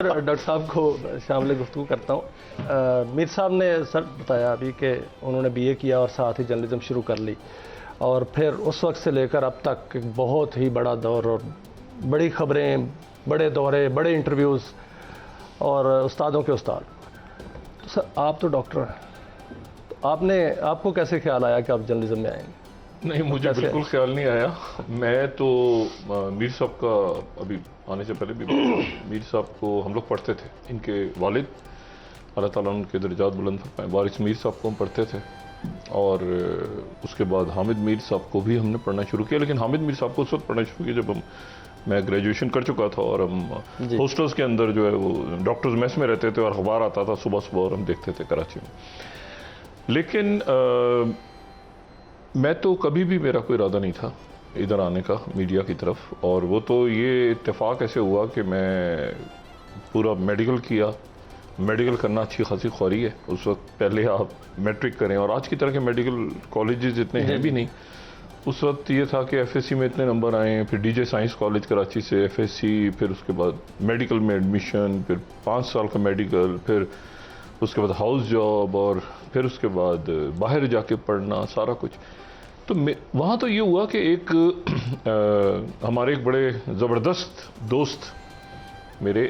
Doctor صاحب کو شامل گفتگو کرتا ہوں۔ میر صاحب نے سر بتایا ابھی کہ انہوں نے BA کیا اور ساتھ ہی جرنلزم شروع کر لی، اور پھر اس وقت سے لے کر اب تک ایک بہت ہی بڑا دور اور بڑی خبریں، بڑے دورے، بڑے انٹرویوز اور استادوں کے استاد۔ تو سر آپ تو ڈاکٹر ہیں، تو آپ کو کیسے خیال آیا کہ آپ جرنلزم میں آئیں گے؟ نہیں، مجھے بالکل خیال نہیں آیا۔ میں تو میر صاحب کا ابھی آنے سے پہلے بھی میر صاحب کو ہم لوگ پڑھتے تھے، ان کے والد اللہ تعالیٰ ان کے درجات بلند فرمائے، وارث میر صاحب کو ہم پڑھتے تھے، اور اس کے بعد حامد میر صاحب کو بھی ہم نے پڑھنا شروع کیا، لیکن حامد میر صاحب کو اس وقت پڑھنا شروع کیا جب میں گریجویشن کر چکا تھا، اور ہم ہاسٹلس کے اندر جو ہے وہ ڈاکٹرز میس میں رہتے تھے، اور اخبار آتا تھا صبح صبح اور ہم دیکھتے تھے کراچی میں۔ لیکن میں تو کبھی بھی میرا کوئی ارادہ نہیں تھا ادھر آنے کا میڈیا کی طرف، اور وہ تو یہ اتفاق ایسے ہوا کہ میں پورا میڈیکل کیا۔ میڈیکل کرنا اچھی خاصی خواری ہے، اس وقت پہلے آپ میٹرک کریں، اور آج کی طرح کے میڈیکل کالجز اتنے ہیں بھی نہیں۔ اس وقت یہ تھا کہ FSC میں اتنے نمبر آئے، پھر DJ سائنس کالج کراچی سے FSC، پھر اس کے بعد میڈیکل میں ایڈمیشن، پھر 5 سال کا میڈیکل، پھر اس کے بعد ہاؤس جاب، اور پھر اس کے بعد باہر جا کے پڑھنا، سارا کچھ۔ تو وہاں تو یہ ہوا کہ ایک ہمارے ایک بڑے زبردست دوست میرے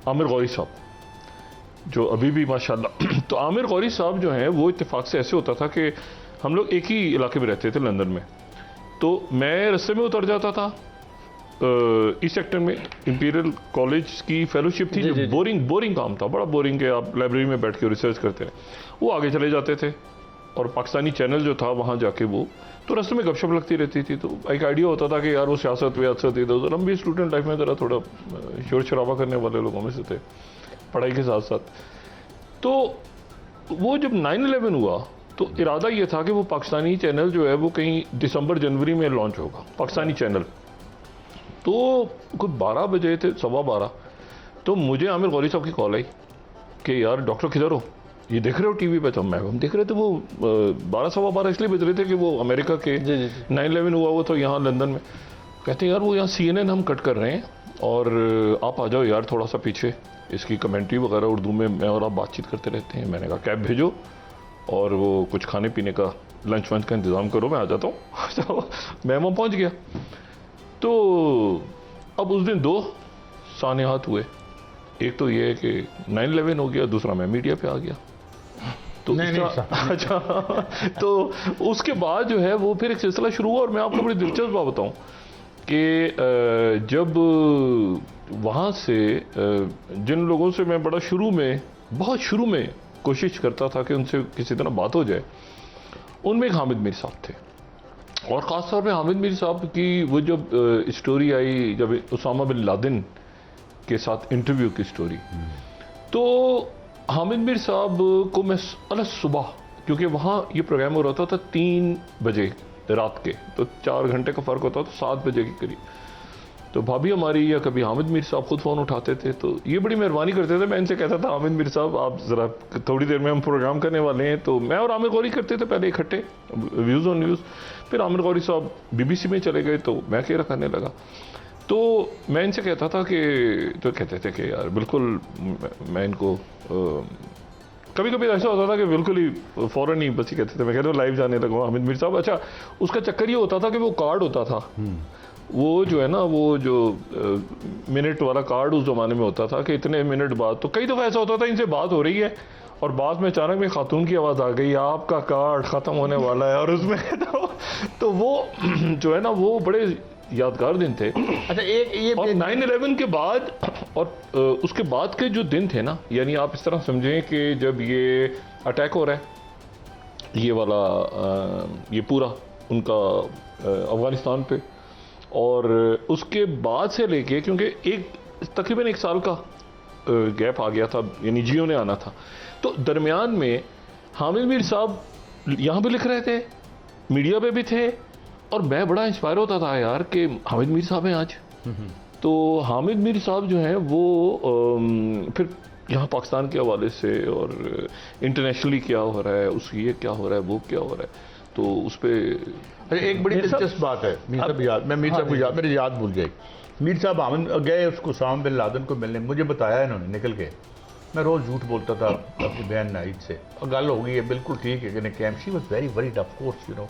عامر غوری صاحب، جو ابھی بھی ماشاءاللہ تو عامر غوری صاحب جو ہیں وہ اتفاق سے ایسے ہوتا تھا کہ ہم لوگ ایک ہی علاقے میں رہتے تھے لندن میں، تو میں رستے میں اتر جاتا تھا اس سیکٹر میں، امپیریل کالج کی فیلوشپ تھی، جو بورنگ کام تھا، بڑا بورنگ ہے، آپ لائبریری میں بیٹھ کے ریسرچ کرتے ہیں، وہ آگے چلے جاتے تھے، اور پاکستانی چینل جو تھا وہاں جا کے وہ تو رستے میں گپ شپ لگتی رہتی تھی، تو ایک آئیڈیا ہوتا تھا کہ یار وہ سیاست ویاست ادھر ادھر، ہم بھی اسٹوڈنٹ لائف میں ذرا تھوڑا شور شرابہ کرنے والے لوگوں میں سے تھے پڑھائی کے ساتھ ساتھ۔ تو وہ جب 9/11 ہوا تو ارادہ یہ تھا کہ وہ پاکستانی چینل جو ہے وہ کہیں دسمبر جنوری میں لانچ ہوگا، پاکستانی چینل۔ تو کوئی 12 بجے تھے، 12:15، تو مجھے عامر غوری صاحب کی کال آئی کہ یار ڈاکٹر کدھر ہو، یہ دیکھ رہے ہو ٹی وی پہ؟ تو ہم دیکھ رہے تھے، وہ 12 سوا 12 اس لیے بج رہے تھے کہ وہ امریکہ کے 9/11 ہوا وہ تو یہاں لندن میں۔ کہتے ہیں یار وہ یہاں CNN ہم کٹ کر رہے ہیں، اور آپ آ جاؤ یار تھوڑا سا پیچھے، اس کی کمنٹری وغیرہ اردو میں میں اور آپ بات چیت کرتے رہتے ہیں۔ میں نے کہا کیب بھیجو اور وہ کچھ کھانے پینے کا لنچ ونچ کا انتظام کرو، میں آ جاتا ہوں۔ میں وہاں پہنچ گیا۔ تو اب اس دن 2 سانحات ہوئے، ایک تو یہ ہے کہ 9/11 ہو گیا، دوسرا میں میڈیا پہ آ گیا۔ تو اچھا، تو اس کے بعد جو ہے وہ پھر ایک سلسلہ شروع ہوا، اور میں آپ کو بڑی دلچسپ بات بتاؤں کہ جب وہاں سے جن لوگوں سے میں بہت شروع میں کوشش کرتا تھا کہ ان سے کسی طرح بات ہو جائے، ان میں ایک حامد میر صاحب تھے، اور خاص طور پہ حامد میر صاحب کی وہ جب اسٹوری آئی، جب اسامہ بن لادن کے ساتھ انٹرویو کی اسٹوری، تو حامد میر صاحب کو میں صبح، کیونکہ وہاں یہ پروگرام ہو رہا تھا 3 بجے رات کے، تو 4 گھنٹے کا فرق ہوتا تو 7 بجے کے قریب، تو بھابھی ہماری یا کبھی حامد میر صاحب خود فون اٹھاتے تھے، تو یہ بڑی مہربانی کرتے تھے۔ میں ان سے کہتا تھا حامد میر صاحب آپ ذرا تھوڑی دیر میں ہم پروگرام کرنے والے ہیں، تو میں اور عامر غوری کرتے تھے پہلے اکٹھے ویوز آن نیوز، پھر عامر غوری صاحب BBC میں چلے گئے تو میں کہہ رہا کرنے لگا، تو میں ان سے کہتا تھا کہ، تو کہتے تھے کہ یار بالکل، میں ان کو کبھی کبھی ایسا ہوتا تھا کہ بالکل ہی فوراً ہی بس ہی کہتے تھے، میں کہتا ہوں لائیو جانے لگا حامد میر صاحب۔ اچھا، اس کا چکر یہ ہوتا تھا کہ وہ کارڈ ہوتا تھا، وہ جو ہے نا، وہ جو منٹ والا کارڈ اس زمانے میں ہوتا تھا کہ اتنے منٹ بعد، تو کئی دفعہ ایسا ہوتا تھا ان سے بات ہو رہی ہے اور بعد میں اچانک میں خاتون کی آواز آ گئی، آپ کا کارڈ ختم ہونے والا ہے، اور اس میں تو وہ جو ہے نا وہ بڑے یادگار دن تھے۔ اچھا، ایک اور 9/11 کے بعد اور اس کے بعد کے جو دن تھے نا، یعنی آپ اس طرح سمجھیں کہ جب یہ اٹیک ہو رہا ہے یہ والا، یہ پورا ان کا افغانستان پہ، اور اس کے بعد سے لے کے، کیونکہ تقریباً 1 سال کا گیپ آ گیا تھا، یعنی جیو نے آنا تھا، تو درمیان میں حامد میر صاحب یہاں بھی لکھ رہے تھے، میڈیا پہ بھی تھے، اور میں بڑا انسپائر ہوتا تھا یار کہ حامد میر صاحب ہیں آج۔ تو حامد میر صاحب جو ہیں وہ پھر یہاں پاکستان کے حوالے سے اور انٹرنیشنلی کیا ہو رہا ہے، اس یہ کیا ہو رہا ہے، وہ کیا ہو رہا ہے، تو اس پہ ایک بڑی دلچسپ بات ہے۔ میر صاحب یاد، میں میر صاحب کو یاد، میری یاد بھول گئی میر صاحب آمن گئے اس کو اسامہ بن لادن کو ملنے, مجھے بتایا انہوں نے نکل کے, میں روز جھوٹ بولتا تھا اپنی بہن نائد سے, اور گل ہو گئی ہے بالکل ٹھیک ہے کہ came, she was very weird of course you know.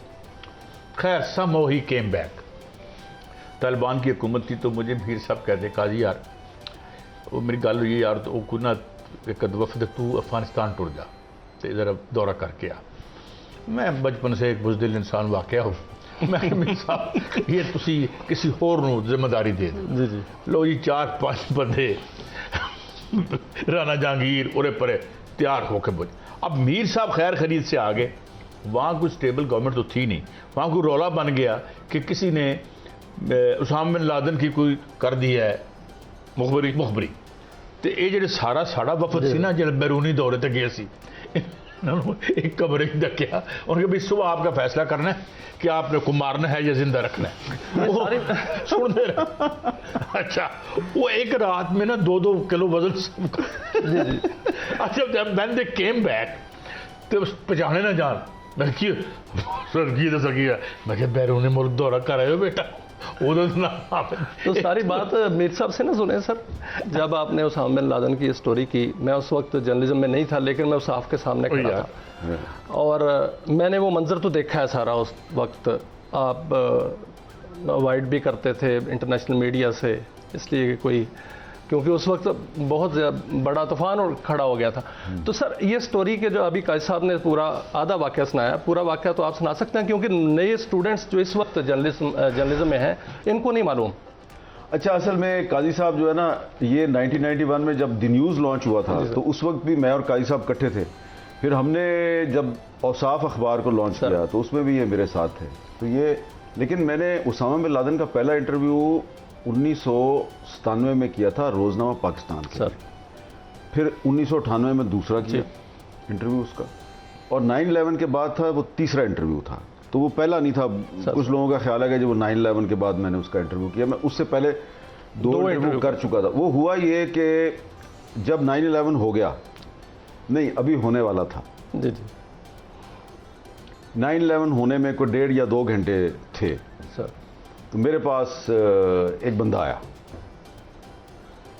خیر somehow he came back. Taliban کی حکومت تھی تو مجھے میر صاحب کہتے قاضی یار وہ میری گل ہوئی یار تو وہ نہ ایک وفد تو افغانستان ٹر جا تو ادھر دورہ کر کے آ. میں بچپن سے ایک بزدل انسان واقعہ ہوں, میں کہ میر صاحب یہ تسی کسی اور نو ذمہ داری دے دو. جی لو جی 4-5 بندے رانا جہانگیر اورے پرے تیار ہو کے بچ. اب میر صاحب خیر خرید سے آگے, وہاں کوئی اسٹیبل گورنمنٹ تو تھی نہیں, وہاں کوئی رولا بن گیا کہ کسی نے اسامہ بن لادن کی کوئی کر دی ہے مخبری. تو یہ جڑے سارا وفد سی نا جب بیرونی دورے تے گئے سی, ایک کمرے ہی ڈکیا, ان کے بھی صبح آپ کا فیصلہ کرنا ہے کہ آپ نے کو مارنا ہے یا زندہ رکھنا ہے. سن دے رہے اچھا وہ ایک رات میں نا 2 کلو وزن. اچھا جب when they came back تو پہچانے نہ جان, میں کی سر کی دس کی ہے, میں کہ بیرونی ملک دورہ کر رہے ہو بیٹا. تو ساری بات میر صاحب سے نہ سنیں سر. جب آپ نے اسامہ بن لادن کی اسٹوری کی, میں اس وقت جرنلزم میں نہیں تھا, لیکن میں اس صاحب کے سامنے کھڑا تھا اور میں نے وہ منظر تو دیکھا ہے سارا. اس وقت آپ اوائڈ بھی کرتے تھے انٹرنیشنل میڈیا سے, اس لیے کوئی کیونکہ اس وقت بہت بڑا طوفان اور کھڑا ہو گیا تھا. تو سر یہ سٹوری کے جو ابھی قاضی صاحب نے پورا آدھا واقعہ سنایا, پورا واقعہ تو آپ سنا سکتے ہیں کیونکہ نئے اسٹوڈنٹس جو اس وقت جرنلزم میں ہیں ان کو نہیں معلوم. اچھا اصل میں قاضی صاحب جو ہے نا, یہ 1991 میں جب دی نیوز لانچ ہوا تھا تو اس وقت بھی میں اور قاضی صاحب اکٹھے تھے. پھر ہم نے جب اوصاف اخبار کو لانچ کیا تو اس میں بھی یہ میرے ساتھ تھے. تو یہ لیکن میں نے اسامہ بن لادن کا پہلا انٹرویو 1997 میں کیا تھا روزنامہ پاکستان کے, پھر 1998 میں دوسرا کیا انٹرویو اس کا, اور 9/11 کے بعد تھا وہ تیسرا انٹرویو تھا. تو وہ پہلا نہیں تھا. کچھ لوگوں کا خیال ہے کہ جب وہ 9/11 کے بعد میں نے اس کا انٹرویو کیا, میں اس سے پہلے 2 انٹرویو کر چکا تھا. وہ ہوا یہ کہ جب 9/11 ہو گیا, نہیں ابھی ہونے والا تھا, 9/11 ہونے میں کوئی 1.5 یا 2 گھنٹے تھے سر, تو میرے پاس ایک بندہ آیا.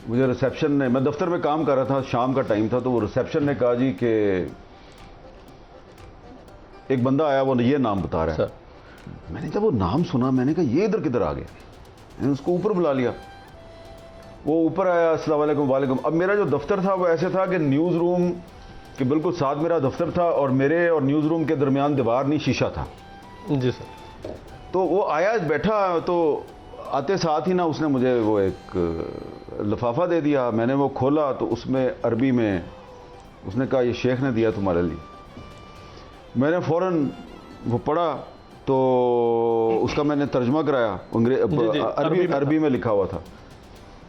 مجھے ریسیپشن نے, میں دفتر میں کام کر رہا تھا, شام کا ٹائم تھا, تو وہ ریسیپشن نے کہا جی کہ ایک بندہ آیا, وہ یہ نام بتا رہا ہے. میں نے جب وہ نام سنا میں نے کہا یہ ادھر کدھر آ گیا. میں نے اس کو اوپر بلا لیا, وہ اوپر آیا, السلام علیکم. وعلیکم. اب میرا جو دفتر تھا وہ ایسے تھا کہ نیوز روم کے بالکل ساتھ میرا دفتر تھا, اور میرے اور نیوز روم کے درمیان دیوار نہیں, شیشہ تھا. جی سر. تو وہ آیا بیٹھا, تو آتے ساتھ ہی نا اس نے مجھے وہ ایک لفافہ دے دیا. میں نے وہ کھولا تو اس میں عربی میں اس نے کہا یہ شیخ نے دیا تمہارے لیے. میں نے فوراً وہ پڑھا تو اس کا میں نے ترجمہ کرایا, عربی میں لکھا ہوا تھا.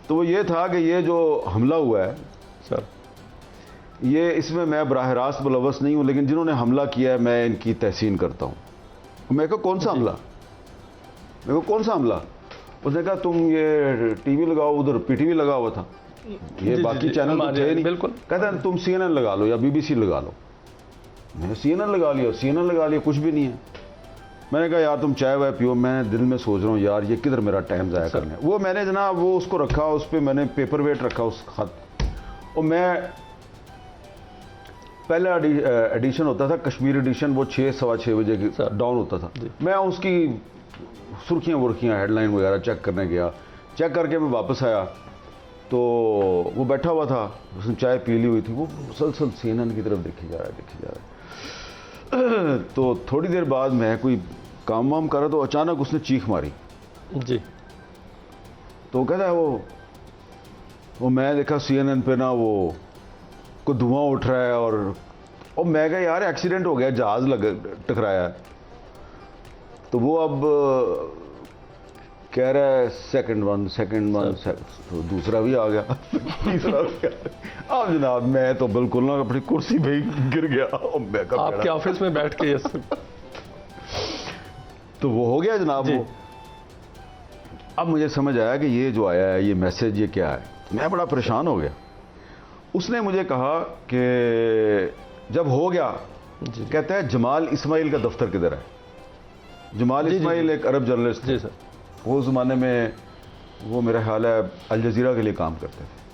تو وہ یہ تھا کہ یہ جو حملہ ہوا ہے سر, یہ اس میں میں براہ راست ملوث نہیں ہوں, لیکن جنہوں نے حملہ کیا ہے میں ان کی تحسین کرتا ہوں. میں کہا کون سا حملہ؟ میں کہا کون سا حملہ؟ اس نے کہا تم یہ ٹی وی لگاؤ, ادھر پی ٹی وی لگا ہوا تھا, یہ باقی چینل تو تھے نہیں. بالکل. کہتا ہے تم سی این این لگا لو یا بی بی سی لگا لو. میں نے سی این این لگا لیا, سی این این لگا لیا, کچھ بھی نہیں ہے. میں نے کہا یار تم چائے وائے پیو, میں دل میں سوچ رہا ہوں یار یہ کدھر میرا ٹائم ضائع کرنا ہے. وہ میں نے جناب وہ اس کو رکھا, اس پہ میں نے پیپر ویٹ رکھا اس خط, اور میں پہلا ایڈیشن ہوتا تھا کشمیر ایڈیشن, وہ 6-6:15 بجے ڈاؤن ہوتا تھا. میں اس کی سرخیاں ورخیاں ہیڈ لائن وغیرہ چیک کرنے گیا. چیک کر کے میں واپس آیا تو وہ بیٹھا ہوا تھا, اس نے چائے پی لی ہوئی تھی, وہ مسلسل سی این این کی طرف دیکھی جا رہا ہے. تو تھوڑی دیر بعد میں کوئی کام وام کر رہا تو اچانک اس نے چیخ ماری. جی. تو کہتا ہے وہ میں دیکھا سی این این پہ نا وہ کوئی دھواں اٹھ رہا ہے, اور میں کہا یار ایکسیڈنٹ ہو گیا, جہاز ٹکرایا ہے. تو وہ اب کہہ رہا ہے سیکنڈ ون, تو دوسرا بھی آ گیا, تیسرا بھی آ گیا. اب جناب میں تو بالکل نا اپنی کرسی پہ ہی گر گیا. آپ کے آفس میں بیٹھ کے تو وہ ہو گیا جناب. وہ اب مجھے سمجھ آیا کہ یہ جو آیا ہے یہ میسج یہ کیا ہے. میں بڑا پریشان ہو گیا. اس نے مجھے کہا کہ جب ہو گیا, کہتا ہے جمال اسماعیل کا دفتر کدھر ہے. جمال اسماعیل ایک عرب جرنلسٹ. جی سر. وہ زمانے میں وہ میرا خیال ہے الجزیرہ کے لیے کام کرتے تھے.